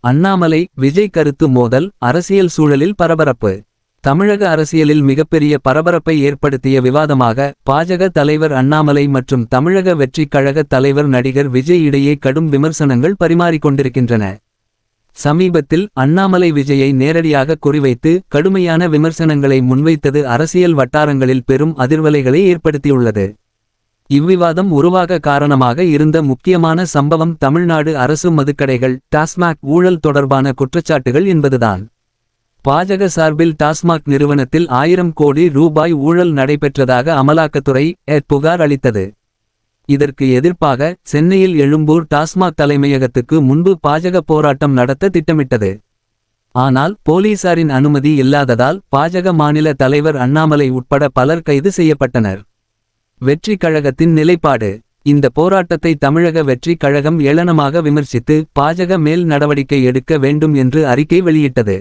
அண்ணாமலை விஜய் கருத்து மோதல் அரசியல் சூழலில் பரபரப்பு. தமிழக அரசியலில் மிகப்பெரிய பரபரப்பை ஏற்படுத்திய விவாதமாக பாஜக தலைவர் அண்ணாமலை மற்றும் தமிழக வெற்றிக் கழக தலைவர் நடிகர் விஜய் இடையே கடும் விமர்சனங்கள் பரிமாறிக்கொண்டிருக்கின்றன. சமீபத்தில் அண்ணாமலை விஜயை நேரடியாக குறிவைத்து கடுமையான விமர்சனங்களை முன்வைத்தது அரசியல் வட்டாரங்களில் பெரும் அதிர்வலைகளை ஏற்படுத்தியுள்ளது. இவ்விவாதம் உருவாக காரணமாக இருந்த முக்கியமான சம்பவம் தமிழ்நாடு அரசு மதுக்கடைகள் டாஸ்மாக் ஊழல் தொடர்பான குற்றச்சாட்டுகள் என்பதுதான். பாஜக சார்பில் டாஸ்மாக் நிறுவனத்தில் 1000 கோடி ரூபாய் ஊழல் நடைபெற்றதாக அமலாக்கத்துறை புகார் அளித்தது. இதற்கு எதிர்ப்பாக சென்னையில் எழும்பூர் டாஸ்மாக் தலைமையகத்துக்கு முன்பு பாஜக போராட்டம் நடத்த திட்டமிட்டது. ஆனால் போலீசாரின் அனுமதி இல்லாததால் பாஜக மாநில தலைவர் அண்ணாமலை உட்பட பலர் கைது செய்யப்பட்டனர். வெற்றி கழகத்தின் நிலைப்பாடு. இந்த போராட்டத்தை தமிழக வெற்றி கழகம் ஏளனமாக விமர்சித்து பாஜக மேல் நடவடிக்கை எடுக்க வேண்டும் என்று அறிக்கை வெளியிட்டது.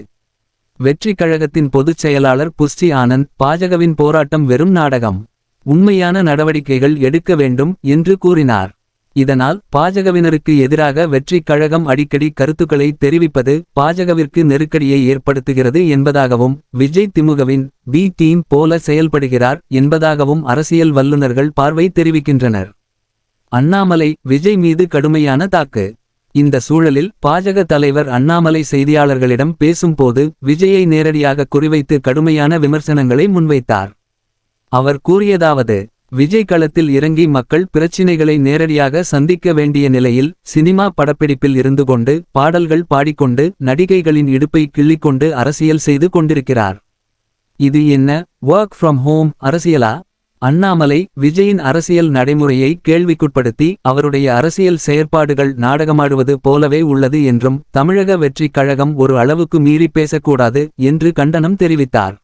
வெற்றி கழகத்தின் பொதுச் செயலாளர் புஷ்டி ஆனந்த் பாஜகவின் போராட்டம் வெறும் நாடகம், உண்மையான நடவடிக்கைகள் எடுக்க வேண்டும் என்று கூறினார். இதனால் பாஜகவினருக்கு எதிராக வெற்றி கழகம் அடிக்கடி கருத்துக்களை தெரிவிப்பது பாஜகவிற்கு நெருக்கடியை ஏற்படுத்துகிறது என்பதாகவும் விஜய் திமுகவின் பி டீம் போல செயல்படுகிறார் என்பதாகவும் அரசியல் வல்லுநர்கள் பார்வை தெரிவிக்கின்றனர். அண்ணாமலை விஜய் மீது கடுமையான தாக்கு. இந்த சூழலில் பாஜக தலைவர் அண்ணாமலை செய்தியாளர்களிடம் பேசும்போது விஜயை நேரடியாக குறிவைத்து கடுமையான விமர்சனங்களை முன்வைத்தார். அவர் கூறியதாவது: விஜய் களத்தில் இறங்கி மக்கள் பிரச்சினைகளை நேரடியாக சந்திக்க வேண்டிய நிலையில் சினிமா படப்பிடிப்பில் இருந்து கொண்டு பாடல்கள் பாடிக்கொண்டு நடிகைகளின் இடுப்பை கிள்ளிக்கொண்டு அரசியல் செய்து கொண்டிருக்கிறார். இது என்ன வொர்க் ஃப்ரம் ஹோம் அரசியலா? அண்ணாமலை விஜயின் அரசியல் நடைமுறையை கேள்விக்குட்படுத்தி அவருடைய அரசியல் செயற்பாடுகள் நாடகமாடுவது போலவே உள்ளது என்றும் தமிழக வெற்றி கழகம் ஒரு அளவுக்கு மீறி பேசக்கூடாது என்று கண்டனம் தெரிவித்தார்.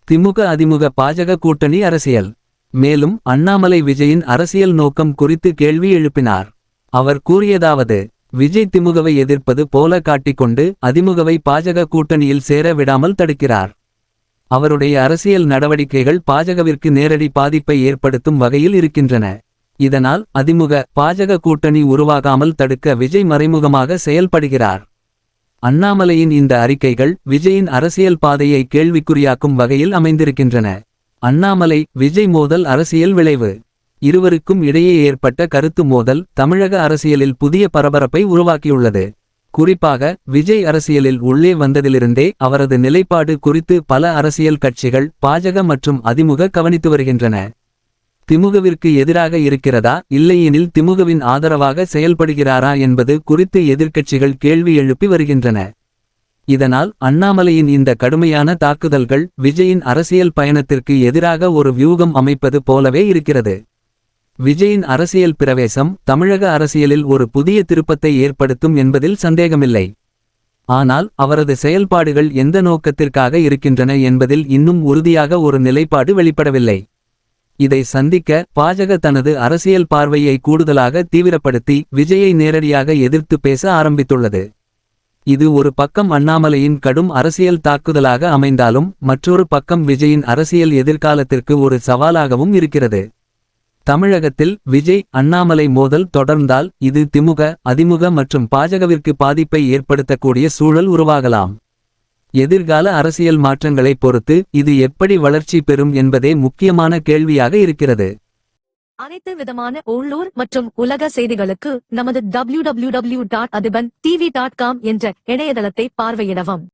திமுக அதிமுக பாஜக கூட்டணி அரசியல். மேலும் அண்ணாமலை விஜயின் அரசியல் நோக்கம் குறித்து கேள்வி எழுப்பினார். அவர் கூறியதாவது: விஜய் திமுகவை எதிர்ப்பது போல காட்டிக்கொண்டு அதிமுகவை பாஜக கூட்டணியில் சேர விடாமல் தடுக்கிறார். அவருடைய அரசியல் நடவடிக்கைகள் பாஜகவிற்கு நேரடி பாதிப்பை ஏற்படுத்தும் வகையில் இருக்கின்றன. இதனால் அதிமுக பாஜக கூட்டணி உருவாகாமல் தடுக்க விஜய் மறைமுகமாக செயல்படுகிறார். அண்ணாமலையின் இந்த அறிக்கைகள் விஜயின் அரசியல் பாதையை கேள்விக்குறியாக்கும் வகையில் அமைந்திருக்கின்றன. அண்ணாமலை விஜய் மோதல் அரசியல் விளைவு. இருவருக்கும் இடையே ஏற்பட்ட கருத்து மோதல் தமிழக அரசியலில் புதிய பரபரப்பை உருவாக்கியுள்ளது. குறிப்பாக விஜய் அரசியலில் உள்ளே வந்ததிலிருந்தே அவரது நிலைப்பாடு குறித்து பல அரசியல் கட்சிகள் பாஜக மற்றும் அதிமுக கவனித்து வருகின்றன. திமுகவிற்கு எதிராக இருக்கிறதா இல்லையெனில் திமுகவின் ஆதரவாக செயல்படுகிறாரா என்பது குறித்து எதிர்க்கட்சிகள் கேள்வி எழுப்பி வருகின்றன. இதனால் அண்ணாமலையின் இந்த கடுமையான தாக்குதல்கள் விஜயின் அரசியல் பயணத்திற்கு எதிராக ஒரு வியூகம் அமைப்பது போலவே இருக்கிறது. விஜயின் அரசியல் பிரவேசம் தமிழக அரசியலில் ஒரு புதிய திருப்பத்தை ஏற்படுத்தும் என்பதில் சந்தேகமில்லை. ஆனால் அவரது செயல்பாடுகள் எந்த நோக்கத்திற்காக இருக்கின்றன என்பதில் இன்னும் உறுதியாக ஒரு நிலைப்பாடு வெளிப்படவில்லை. இதை சந்திக்க பாஜக தனது அரசியல் பார்வையை கூடுதலாக தீவிரப்படுத்தி விஜயை நேரடியாக எதிர்த்து பேச ஆரம்பித்துள்ளது. இது ஒரு பக்கம் அண்ணாமலையின் கடும் அரசியல் தாக்குதலாக அமைந்தாலும் மற்றொரு பக்கம் விஜயின் அரசியல் எதிர்காலத்திற்கு ஒரு சவாலாகவும் இருக்கிறது. தமிழகத்தில் விஜய் அண்ணாமலை மோதல் தொடர்ந்தால் இது திமுக அதிமுக மற்றும் பாஜகவிற்கு பாதிப்பை ஏற்படுத்தக்கூடிய சூழல் உருவாகலாம். எதிர்கால அரசியல் மாற்றங்களை பொறுத்து இது எப்படி வளர்ச்சி பெறும் என்பதே முக்கியமான கேள்வியாக இருக்கிறது. அனைத்து விதமான உள்ளூர் மற்றும் உலக செய்திகளுக்கு நமது www.adibantv.com என்ற இணையதளத்தை பார்வையிடவும்.